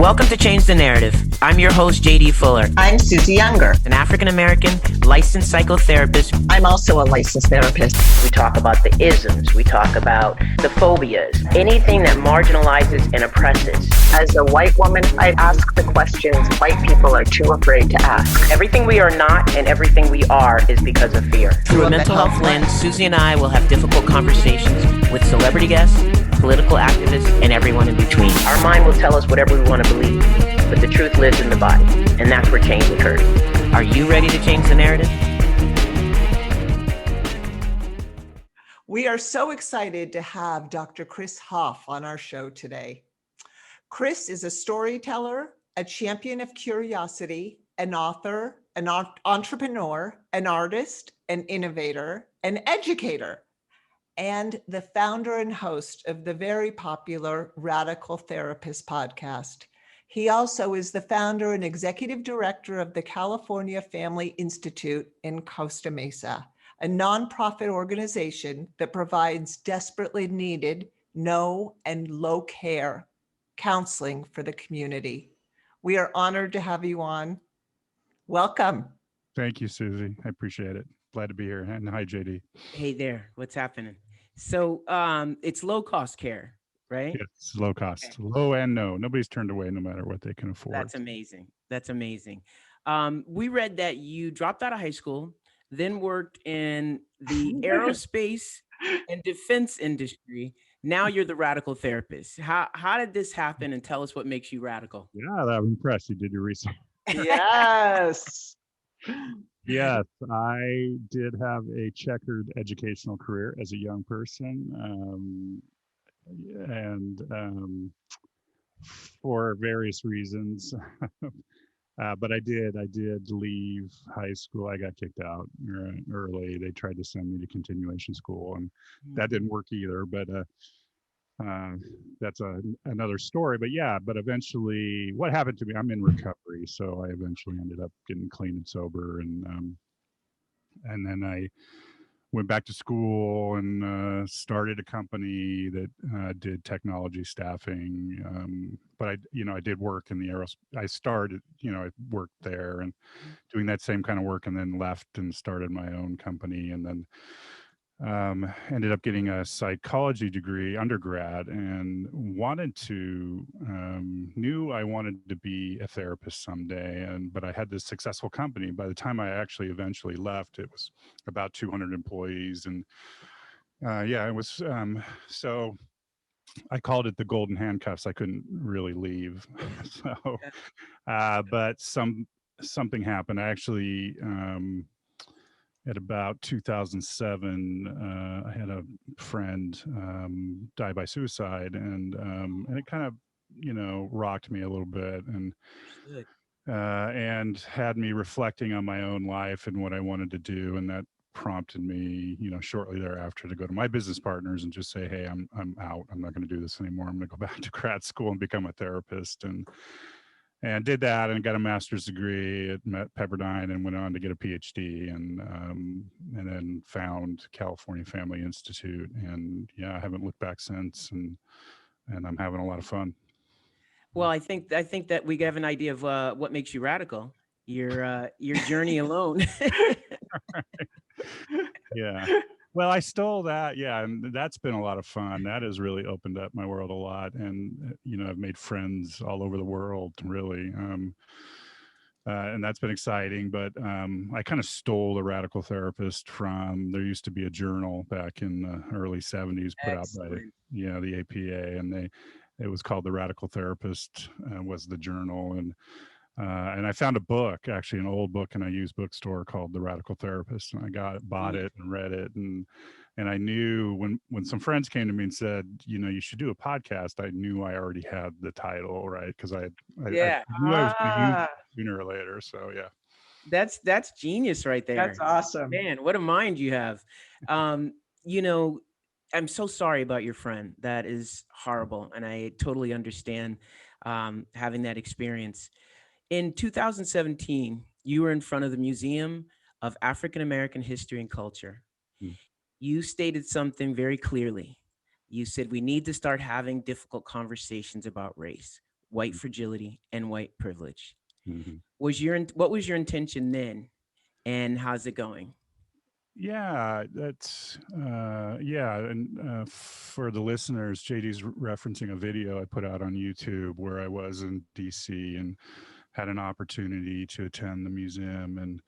Welcome to Change the Narrative. I'm your host, JD Fuller. I'm Suzy Younger, an African-American licensed psychotherapist. I'm also a licensed therapist. We talk about the isms. We talk about the phobias, anything that marginalizes and oppresses. As a white woman, I ask the questions white people are too afraid to ask. Everything we are not and everything we are is because of fear. Through a mental health lens, Suzy and I will have difficult conversations with celebrity guests, political activists, and everyone in between. Our mind will tell us whatever we want to believe, but the truth lives in the body, and that's where change occurs. Are you ready to change the narrative? We are so excited to have Dr. Chris Hoff on our show today. Chris is a storyteller, a champion of curiosity, an author, an entrepreneur, an artist, an innovator, an educator, and the founder and host of the very popular Radical Therapist podcast. He also is the founder and executive director of the California Family Institute in Costa Mesa, a nonprofit organization that provides desperately needed no and low care counseling for the community. We are honored to have you on. Welcome. Thank you, Suzy. I appreciate it. Glad to be here. And hi, JD. Hey there. What's happening? So it's low cost care, right? Yes, it's low cost, okay. Low and no. Nobody's turned away no matter what they can afford. That's amazing. That's amazing. We read that you dropped out of high school, then worked in the aerospace and defense industry. Now you're the radical therapist. How did this happen? And tell us what makes you radical. Yeah, I'm impressed. You did your research. Yes. Yes, I did have a checkered educational career as a young person, and for various reasons. But I did leave high school. I got kicked out early. They tried to send me to continuation school, and that didn't work either. But that's another story. But eventually, what happened to me? I'm in recovery, so I eventually ended up getting clean and sober, and then I went back to school and started a company that did technology staffing. But I did work in the aerospace. I started, I worked there and doing that same kind of work, and then left and started my own company, and then ended up getting a psychology degree undergrad, and knew I wanted to be a therapist someday. But I had this successful company. By the time I actually eventually left, it was about 200 employees. And it was, so I called it the golden handcuffs. I couldn't really leave. But something happened. I actually, at about 2007, I had a friend die by suicide, and it kind of, rocked me a little bit, and had me reflecting on my own life and what I wanted to do, and that prompted me, shortly thereafter, to go to my business partners and just say, "Hey, I'm out. I'm not going to do this anymore. I'm going to go back to grad school and become a therapist." And did that, and got a master's degree at Pepperdine, and went on to get a PhD, and then found California Family Institute, and I haven't looked back since, and I'm having a lot of fun. Well, I think that we have an idea of what makes you radical. Your journey alone. Yeah. Well, I stole that. Yeah. And that's been a lot of fun. That has really opened up my world a lot. And, I've made friends all over the world, really. And that's been exciting. But I kind of stole the Radical Therapist there used to be a journal back in the early 70s put Excellent. Out by the APA. And it was called The Radical Therapist, was the journal. And I found a book, actually an old book in a used bookstore called The Radical Therapist, and I bought it and read it, and I knew when some friends came to me and said, you should do a podcast, I knew I already had the title, right? Because I knew I was going to use it sooner or later. So yeah, that's genius right there. That's awesome, man. What a mind you have. I'm so sorry about your friend. That is horrible, and I totally understand having that experience. In 2017, you were in front of the Museum of African American History and Culture. You stated something very clearly. You said we need to start having difficult conversations about race. white fragility, and white privilege. Mhm. What was your intention then, and how's it going? Yeah, that's yeah, and for the listeners, JD's referencing a video I put out on YouTube where I was in DC and had an opportunity to attend the museum, and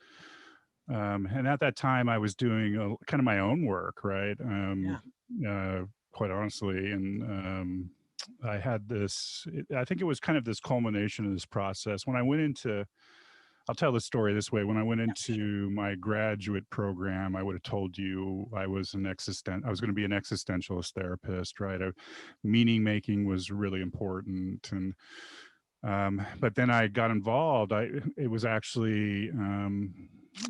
at that time I was doing kind of my own work, right? Yeah. Uh, Quite honestly, and I had this. I think it was kind of this culmination of this process when I went into. I'll tell the story this way. When I went Yeah, sure. into my graduate program, I would have told you I was I was going to be an existentialist therapist, right? Meaning making was really important, and but then I got involved. It was actually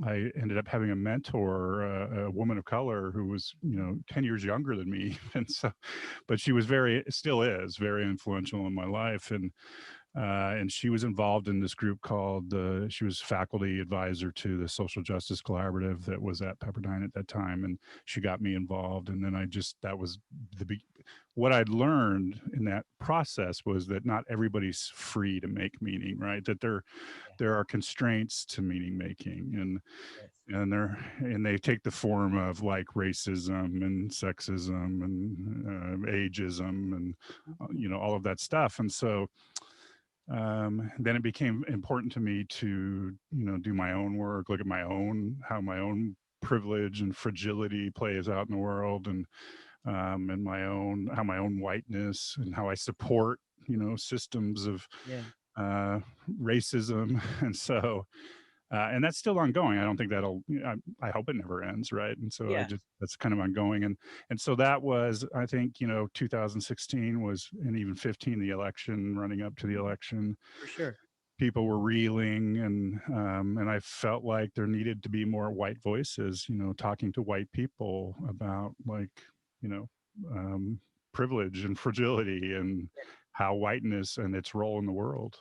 I ended up having a mentor, a woman of color who was 10 years younger than me, and so, but she was still is very influential in my life, and she was involved in this group called she was faculty advisor to the social justice collaborative that was at Pepperdine at that time, and she got me involved, and then that was what I'd learned in that process was that not everybody's free to make meaning, right? That Yeah. there are constraints to meaning making, Yes. and they take the form of like racism and sexism and ageism and Mhm. all of that stuff, and so then it became important to me to do my own work, look at how my own privilege and fragility plays out in the world, and how my own whiteness and how I support systems of Yeah. uh, racism, and so and that's still ongoing. I don't think I hope it never ends, right? And so Yeah. that's kind of ongoing, and so that was, I think, 2016 was, and even 15, the election, running up to the election, For sure. people were reeling, and I felt like there needed to be more white voices, talking to white people about like, you know, um, privilege and fragility and how whiteness and its role in the world.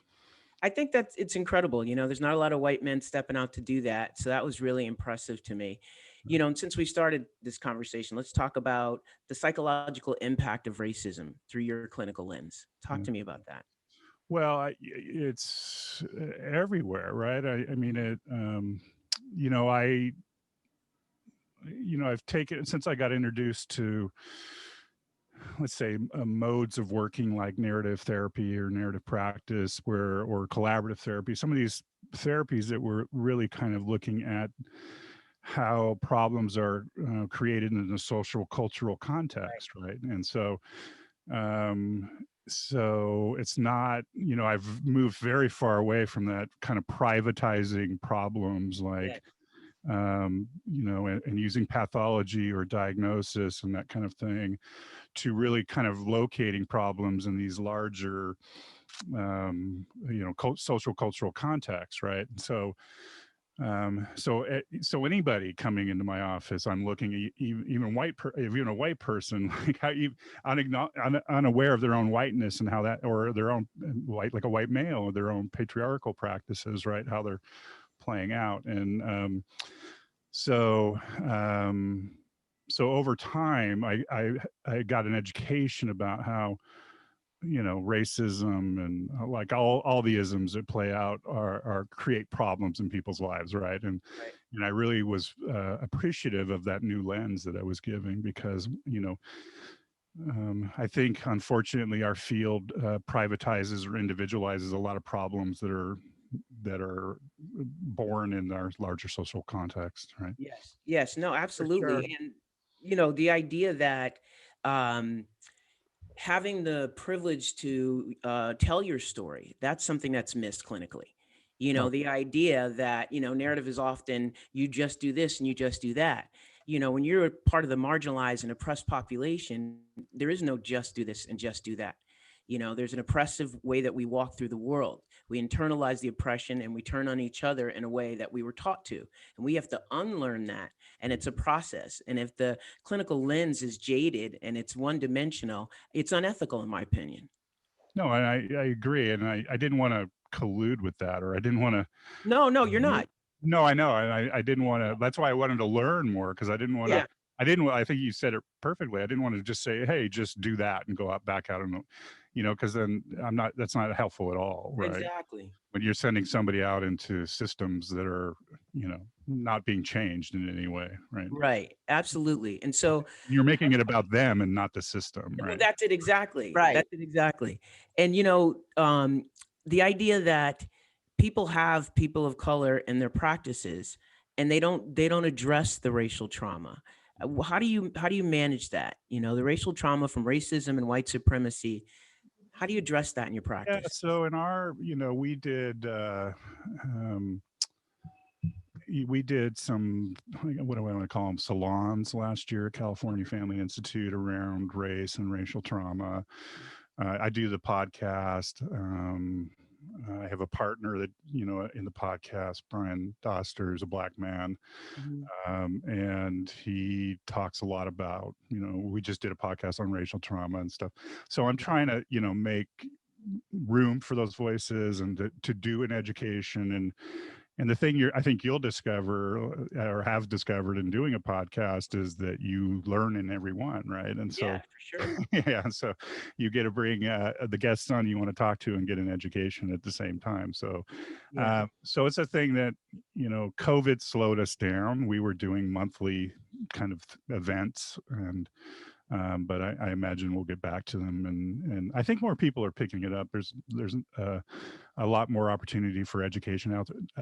I think that it's incredible. There's not a lot of white men stepping out to do that. So that was really impressive to me. And since we started this conversation, let's talk about the psychological impact of racism through your clinical lens. Talk Yeah. to me about that. Well, it's everywhere, right? I mean, you know, I, I've taken, since I got introduced to, let's say, modes of working like narrative therapy or narrative practice, or collaborative therapy, some of these therapies that were really kind of looking at how problems are created in a social cultural Right. context, right? And um, so it's not, I've moved very far away from that kind of privatizing problems Yes. like, and using pathology or diagnosis and that kind of thing to really kind of locating problems in these larger, social cultural contexts, right? And so anybody coming into my office, I'm looking at even a white person, like how unaware of their own whiteness and how that, or their own white, like a white male, or their own patriarchal practices, right? How they're playing out, and so um, so over time, I got an education about how racism and like all the isms that play out are create problems in people's lives, right? Right. And I really was appreciative of that new lens that I was giving, because I think unfortunately our field privatizes or individualizes a lot of problems that are born in our larger social context, right? Yes. Yes. No, For sure. absolutely. And, the idea that um, having the privilege to tell your story, that's something that's missed clinically. Oh, The idea that, narrative is often you just do this and you just do that. When you're a part of the marginalized and oppressed population, there is no just do this and just do that. There's an oppressive way that we walk through the world. We internalize the oppression and we turn on each other in a way that we were taught to. And we have to unlearn that. And it's a process. And if the clinical lens is jaded and it's one dimensional, it's unethical, in my opinion. no, and I agree, and I didn't want to collude with that, or I didn't want to. No, no, you're not. No, I know, and I didn't want to. That's why I wanted to learn more, because I didn't want to. Yeah. I didn't. I think you said it perfectly. I didn't want to just say, "Hey, just do that," and go out back out, and because then that's not helpful at all, right? Exactly. When you're sending somebody out into systems that are, not being changed in any way, right? Right. Absolutely. And so You're making it about them and not the system, well, right? that's it exactly. Right. That's it exactly. And the idea that people have people of color in their practices, and they don't address the racial trauma. How do you manage that? The racial trauma from racism and white supremacy. How do you address that in your Yeah. practice? So in our, we did, um, we did some, what do I want to call them, salons last year at California Family Institute around race and racial trauma. I do the podcast. I have a partner that, in the podcast, Brian Doster, is a Black man. Mhm. And he talks a lot about, we just did a podcast on racial trauma and stuff. So I'm trying to, make room for those voices and to do an education. And the thing I think you'll discover or have discovered in doing a podcast is that you learn in every one, right? And Yeah, so, for sure. yeah, so you get to bring the guests on you want to talk to and get an education at the same time. So, Yeah. so it's a thing that, COVID slowed us down. We were doing monthly kind of events, and but I imagine we'll get back to them, and I think more people are picking it up. There's a lot more opportunity for education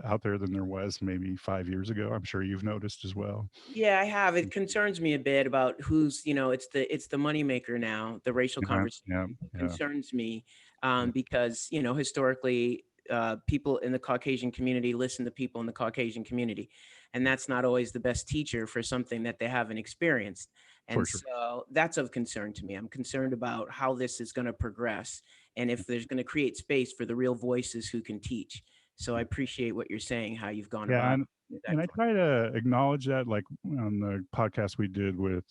out there than there was maybe 5 years ago. I'm sure you've noticed as well. Yeah, I have. It concerns me a bit about it's the moneymaker now. The racial Yeah, conversation yeah, yeah, concerns me yeah, because, historically, people in the Caucasian community listen to people in the Caucasian community. And that's not always the best teacher for something that they haven't experienced. for And sure. so that's of concern to me. I'm concerned about how this is going to progress and if there's going to create space for the real voices who can teach. So I appreciate what you're saying, how you've gone Yeah, about and it. and I Excellent. try to acknowledge that, like on the podcast we did with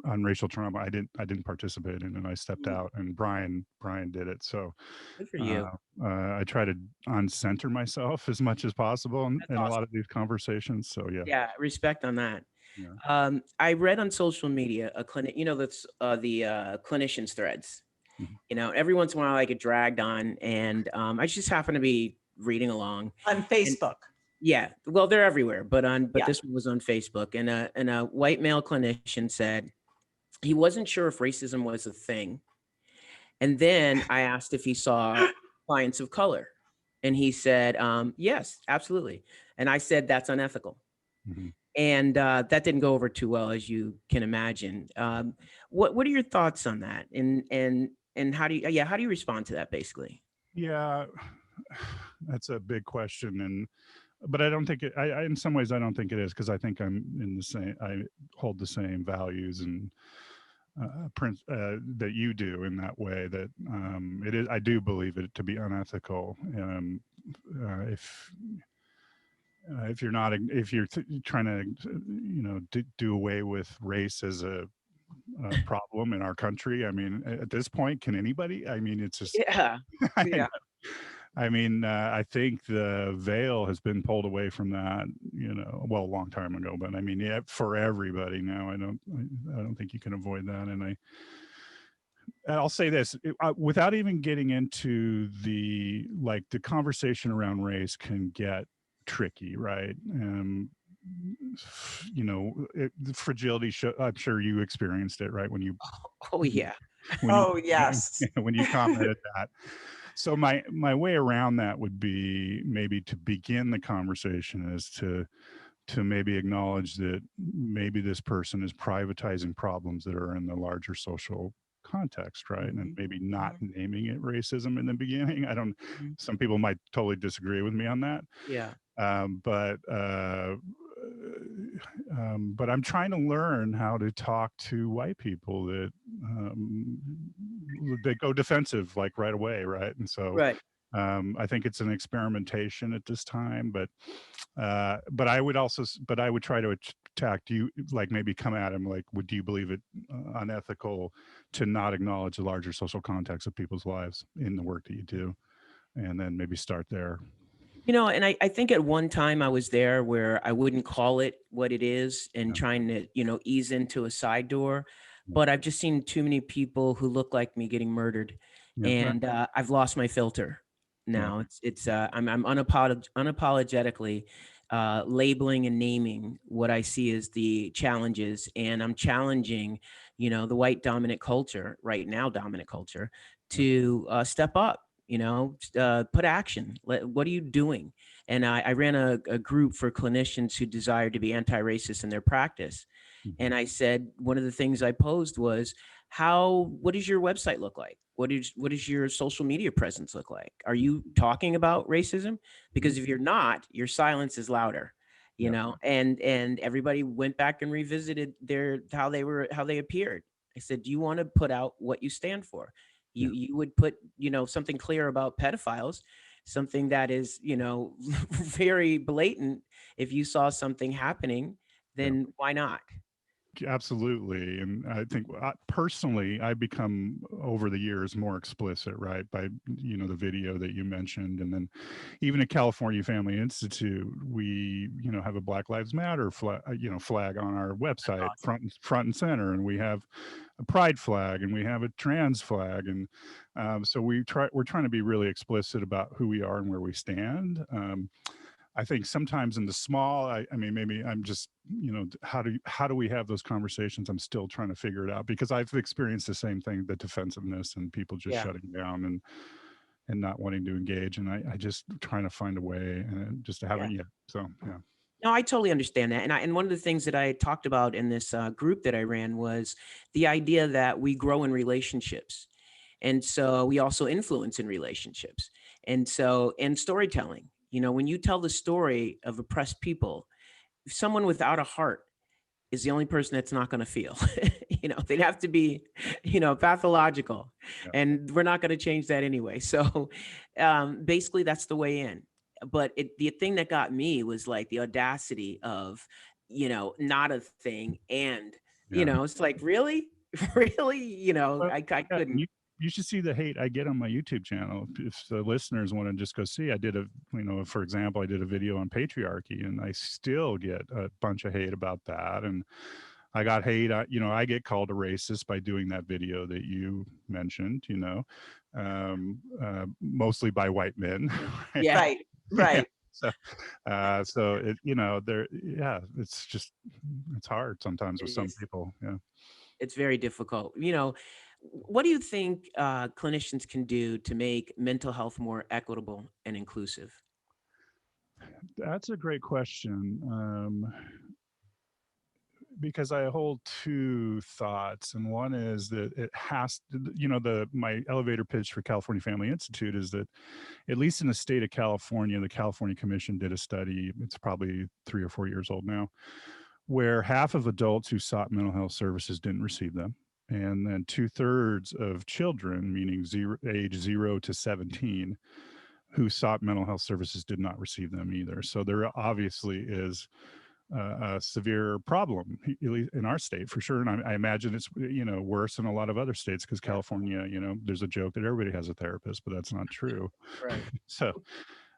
on racial trauma. I didn't participate in it. I stepped Mm, out, and Brian did it. So good for uh, you. I try to uncenter myself as much as possible That's in a lot awesome. of these conversations. So yeah, Yeah, respect on that. yeah. I read on social media a clinic, that's the clinicians threads. Mhm. Every once in a while I get dragged on, and I just happen to be reading along. On And Facebook. yeah, well, they're everywhere, but Yeah. this one was on Facebook, and a white male clinician said he wasn't sure if racism was a thing. And then I asked if he saw clients of color, and he said, yes, absolutely. And I said, that's unethical. Mhm. And that didn't go over too well, as you can imagine. What are your thoughts on that? And how do you respond to that, basically? Yeah, that's a big question, but I don't think in some ways I don't think it is, because I think I hold the same values and that you do, in that way, that it is. I do believe it to be unethical. If if you're trying to do away with race as a problem in our country, I mean, at this point, can anybody? I mean, it's just Yeah, Yeah. I mean, I think the veil has been pulled away from that, well, a long time ago. But I mean, yeah, for everybody now. I don't think you can avoid that. And I'll say this, without even getting into the conversation around race can get tricky, right? The fragility show. I'm sure you experienced it, right? oh yeah, When you Oh, yes. when you commented that. So my way around that would be, maybe to begin the conversation, is to maybe acknowledge that maybe this person is privatizing problems that are in the larger social context, right? And Mhm, maybe not mhm, naming it racism in the beginning. I don't. mhm. Some people might totally disagree with me on that, Yeah, but but I'm trying to learn how to talk to white people that um, they go defensive like right away, right? And so right. I think it's an experimentation at this time, but I would but I would try to attack. Do you, like, maybe come at him like, do you believe it unethical to not acknowledge the larger social context of people's lives in the work that you do, and then maybe start there. And I think at one time I was there where I wouldn't call it what it is and Yeah. trying to, ease into a side door. but I've just seen too many people who look like me getting murdered, Yeah. and I've lost my filter Yeah. now. I'm unapologetically labeling and naming what I see as the challenges, and I'm challenging, the white dominant culture right now, dominant culture, Yeah. to step up. Put action. What are you doing? And I ran a group for clinicians who desired to be anti-racist in their practice. And I said, one of the things I posed was, what does your website look like? What is your social media presence look like? Are you talking about racism? Because if you're not, your silence is louder, Yeah. and everybody went back and revisited how they appeared. I said, do you want to put out what you stand for? You would put, something clear about pedophiles, something that is, very blatant. If you saw something happening, Yeah. then why not? Absolutely. And I think personally, I've become over the years more explicit, right? By, the video that you mentioned. And then even at California Family Institute, we, have a Black Lives Matter flag on our website, front and center. And we have a pride flag and we have a trans flag. And so we're trying to be really explicit about who we are and where we stand. I think sometimes in the small, I mean, maybe I'm just, how do we have those conversations? I'm still trying to figure it out because I've experienced the same thing, the defensiveness and people just Yeah. shutting down and not wanting to engage. And I just trying to find a way and just haven't yet. So, yeah. No, I totally understand that. And one of the things that I talked about in this group that I ran was the idea that we grow in relationships. And so we also influence in relationships. And so, in storytelling, when you tell the story of oppressed people, someone without a heart is the only person that's not going to feel. They'd have to be, pathological, Yeah. and we're not going to change that anyway. So basically, that's the way in. But the thing that got me was like the audacity of, not a thing. And, Yeah. it's like, really? Really? Well, I yeah, couldn't. you should see the hate I get on my YouTube channel. If the listeners want to just go see, I did for example, I did a video on patriarchy, and I still get a bunch of hate about that. And I got hate. I get called a racist by doing that video that you mentioned. Mostly by white men. Right? Yeah. Right, Yeah. right. So it's hard sometimes with It some is. people. Yeah. It's very difficult. What do you think clinicians can do to make mental health more equitable and inclusive? That's a great question. Because I hold two thoughts, and one is that it has to, my elevator pitch for California Family Institute is that at least in the state of California, the California Commission did a study. It's probably 3 or 4 years old now, where half of adults who sought mental health services didn't receive them. And then 2/3 of children, meaning age 0 to 17, who sought mental health services did not receive them either. So there obviously is a severe problem, at least in our state for sure. And I imagine it's, worse in a lot of other states because Yeah. California, there's a joke that everybody has a therapist, but that's not true. Right. So,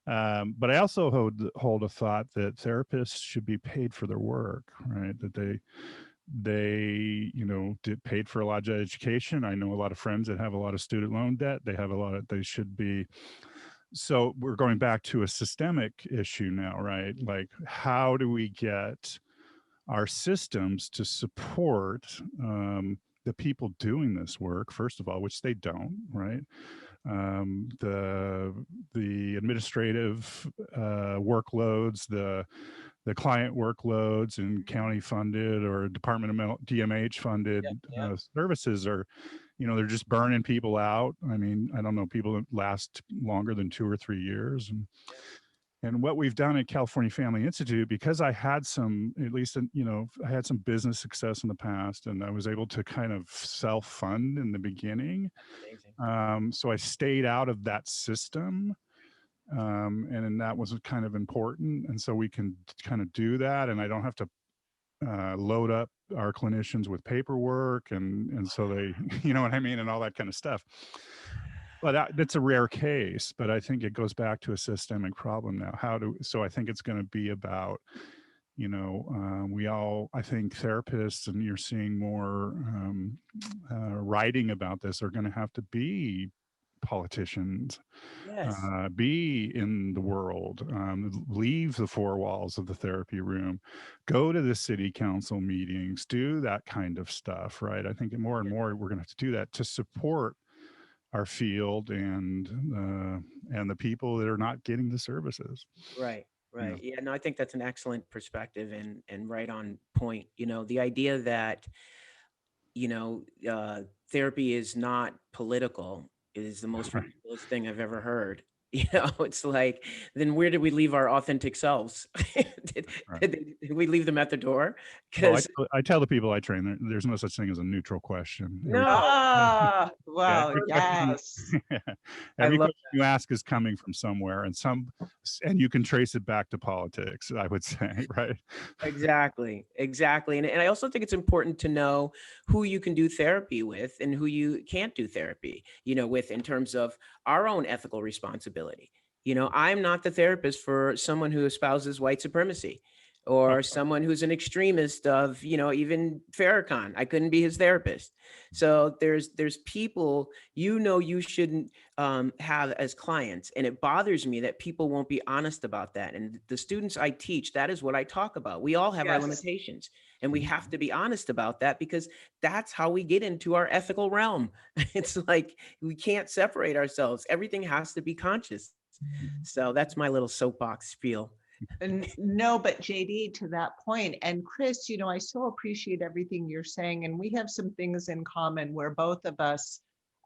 but I also hold a thought that therapists should be paid for their work, right? That they did paid for a lot of education. I know a lot of friends that have a lot of student loan debt. They should be. So we're going back to a systemic issue now, right? Like, how do we get our systems to support the people doing this work, first of all, which they don't, right? The administrative workloads, the client workloads, and county funded or Department of Mental DMH funded Yeah. services are, they're just burning people out. I mean, I don't know, people that last longer than 2 or 3 years. And what we've done at California Family Institute, because I had some, at least, I had some business success in the past, and I was able to kind of self-fund in the beginning. Amazing. So I stayed out of that system. And that was kind of important. And so we can kind of do that. And I don't have to load up our clinicians with paperwork. And so they, you know what I mean? And all that kind of stuff. But that's a rare case, but I think it goes back to a systemic problem now. So I think it's going to be about, we all, I think therapists, and you're seeing more writing about this, are going to have to be politicians, Yes. be in the world, leave the four walls of the therapy room, go to the city council meetings, do that kind of stuff, right? I think more and more we're going to have to do that to support our field and the people that are not getting the services. Right. Yeah. Right. Yeah. No, I think that's an excellent perspective and right on point. The idea that, you know, uh, therapy is not political is the most Right. ridiculous thing I've ever heard. It's like, then where did we leave our authentic selves? did, Right. did we leave them at the door? Well, Because I tell the people I train, there's no such thing as a neutral question. no, Ah, Yeah, wow, every question, yes. I every love question you ask is coming from somewhere, and you can trace it back to politics, I would say, right? exactly, exactly. And I also think it's important to know who you can do therapy with and who you can't do therapy, with in terms of our own ethical responsibility. I'm not the therapist for someone who espouses white supremacy or someone who's an extremist of, even Farrakhan. I couldn't be his therapist. So there's people, you shouldn't have as clients. And it bothers me that people won't be honest about that. And the students I teach, that is what I talk about. We all have our Yes. limitations, and we have to be honest about that, because that's how we get into our ethical realm. It's like we can't separate ourselves. Everything has to be conscious. So that's my little soapbox spiel. And no, but JD, to that point, and Chris, I so appreciate everything you're saying. And we have some things in common where both of us,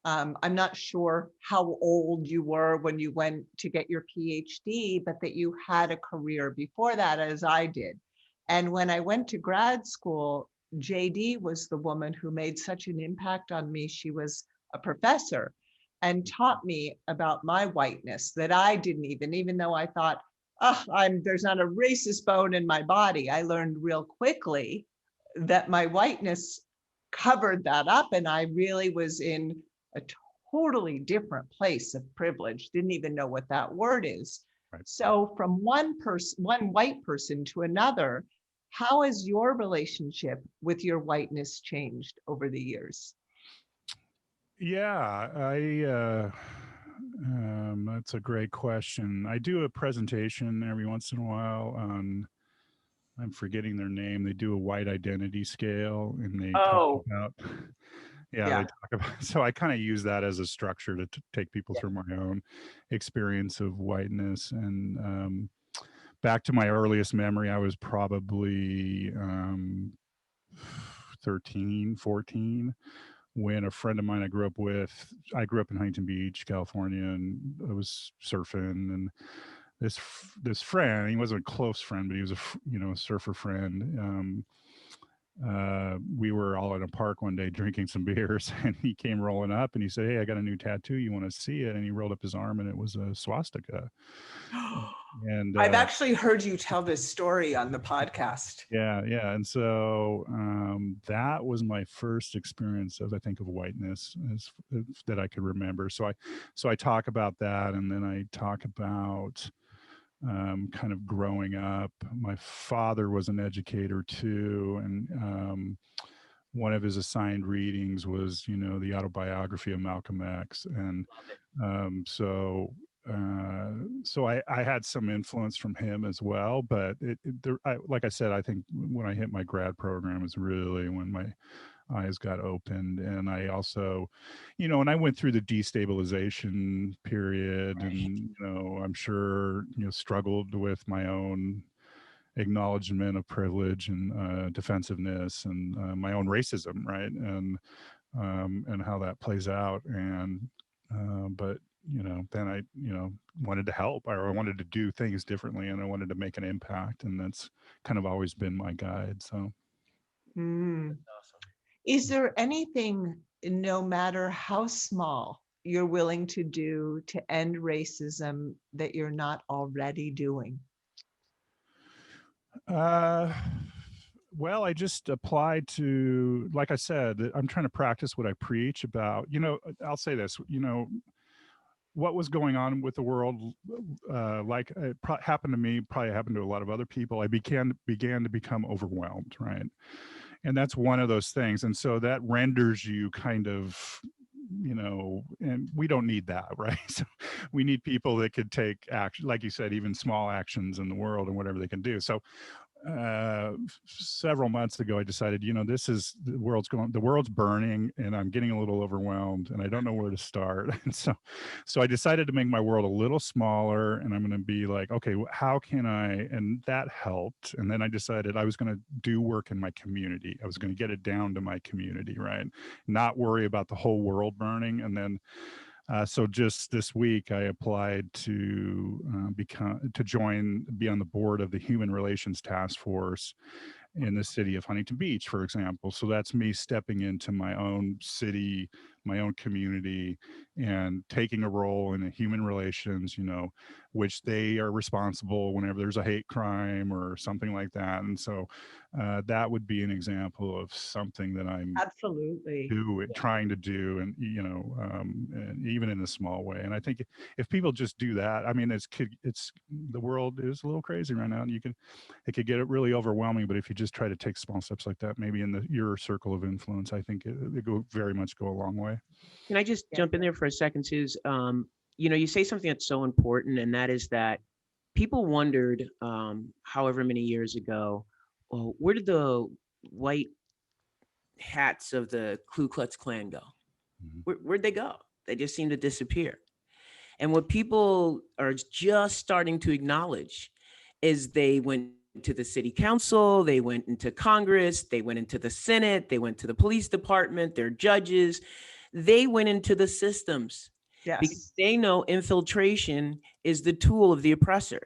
I'm not sure how old you were when you went to get your PhD, but that you had a career before that, as I did. And when I went to grad school, JD was the woman who made such an impact on me. She was a professor and taught me about my whiteness that I didn't even though I thought, oh, there's not a racist bone in my body. I learned real quickly that my whiteness covered that up, and I really was in a totally different place of privilege. Didn't even know what that word is. Right. So from one white person to another, how has your relationship with your whiteness changed over the years? Yeah, that's a great question. I do a presentation every once in a while on, I'm forgetting their name. They do a white identity scale, and they talk Oh, about, yeah, they yeah. talk about, so I kind of use that as a structure to take people through my own experience of whiteness. And back to my earliest memory, I was probably 13, 14, when a friend of mine I grew up in Huntington Beach, California, and I was surfing, and this friend, he wasn't a close friend, but he was a surfer friend. We were all in a park one day drinking some beers, and he came rolling up and he said, "Hey, I got a new tattoo. You want to see it?" And he rolled up his arm, and it was a swastika. And I've actually heard you tell this story on the podcast. yeah. And so that was my first experience of, I think, of whiteness that I could remember. So I talk about that, and then I talk about kind of growing up. My father was an educator too, and one of his assigned readings was, the autobiography of Malcolm X, and so I had some influence from him as well. But like I said, I think when I hit my grad program is really when my eyes got opened. And I also, and I went through the destabilization period, and I'm sure struggled with my own acknowledgement of privilege and defensiveness, and my own racism, right? And how that plays out. And but then I wanted to help, or I wanted to do things differently, and I wanted to make an impact, and that's kind of always been my guide. So Mm. That's awesome. Is there anything, no matter how small, you're willing to do to end racism that you're not already doing? uh well, I just applied to, like I said, I'm trying to practice what I preach about. I'll say this, what was going on with the world, like it happened to me, probably happened to a lot of other people, I began to become overwhelmed, right? And that's one of those things. And so that renders you kind of, and we don't need that, right? So we need people that could take action, like you said, even small actions in the world and whatever they can do. So several months ago, I decided, this is the world's burning, and I'm getting a little overwhelmed, and I don't know where to start. And so I decided to make my world a little smaller, and I'm going to be like, okay, how can I? And that helped. And then I decided I was going to do work in my community. I was going to get it down to my community, right? Not worry about the whole world burning. And then so just this week, I applied to be on the board of the Human Relations Task Force in the city of Huntington Beach, for example. So that's me stepping into my own city, my own community, and taking a role in human relations, which they are responsible whenever there's a hate crime or something like that. And so that would be an example of something that I'm Absolutely. trying to do, and and even in a small way. And I think if people just do that, I mean, it's the world is a little crazy right now, and it could get really overwhelming. But if you just try to take small steps like that, maybe in your circle of influence, I think it very much go a long way. Can I just Yeah. jump in there for a second, Suze? You say something that's so important, and that is that people wondered, however many years ago, well, where did the white hats of the Ku Klux Klan go? Where'd they go? They just seem to disappear. And what people are just starting to acknowledge is they went to the city council, they went into Congress, they went into the Senate, they went to the police department, their judges, they went into the systems because Yes. they know infiltration is the tool of the oppressor.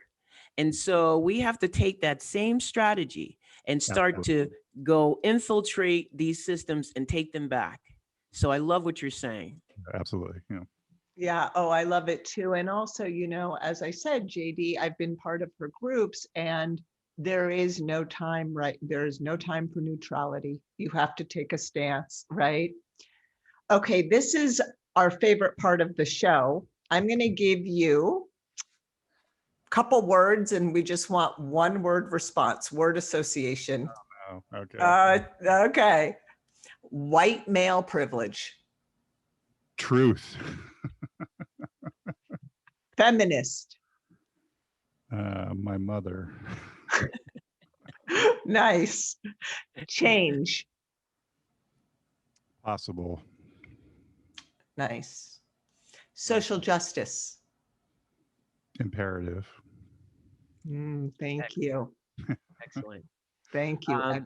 And so we have to take that same strategy and start to go infiltrate these systems and take them back. So I love what you're saying. Absolutely. Yeah. Yeah. Oh, I love it too. And also, as I said, JD, I've been part of her groups, and there is no time, right? There is no time for neutrality. You have to take a stance, right? Okay, this is our favorite part of the show. I'm going to give you a couple words, and we just want one word response, word association. Oh, okay. Okay. White male privilege. Truth. Feminist. My mother. Nice. Change. Possible. Nice. Social justice. Imperative. Thank you. Excellent. Thank you. Um,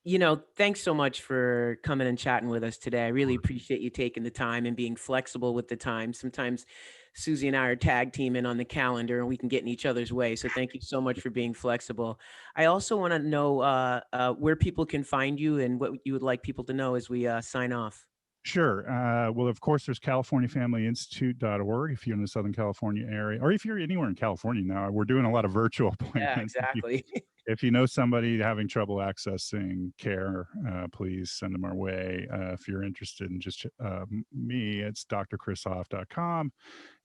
Excellent. Thanks so much for coming and chatting with us today. I really appreciate you taking the time and being flexible with the time. Sometimes Suzy and I are tag teaming on the calendar and we can get in each other's way. So thank you so much for being flexible. I also want to know where people can find you and what you would like people to know as we sign off. Sure. Well, of course, there's CaliforniaFamilyInstitute.org if you're in the Southern California area, or if you're anywhere in California now. We're doing a lot of virtual appointments. Yeah, exactly. If you know somebody having trouble accessing care, please send them our way. If you're interested in just me, it's drchrishoff.com.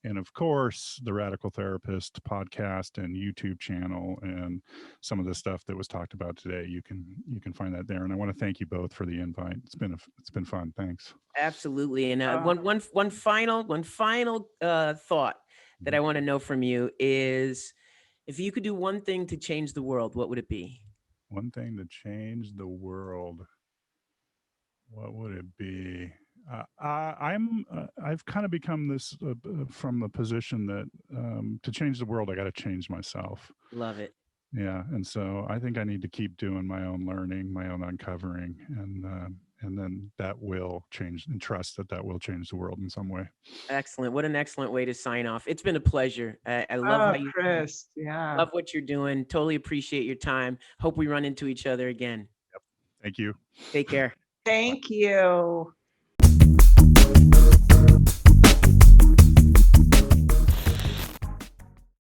And of course, the Radical Therapist podcast and YouTube channel, and some of the stuff that was talked about today, you can find that there. And I want to thank you both for the invite. It's been fun. Thanks. Absolutely. And one final thought that I want to know from you is, if you could do one thing to change the world, what would it be? One thing to change the world. What would it be? I've kind of become this from the position that to change the world, I got to change myself. Love it. Yeah, and so I think I need to keep doing my own learning, my own uncovering, and then that will change, and trust that will change the world in some way. Excellent. What an excellent way to sign off. It's been a pleasure. I love how you, Chris. Yeah. love what you're doing. Totally appreciate your time. Hope we run into each other again. Thank you. Take care. Thank you.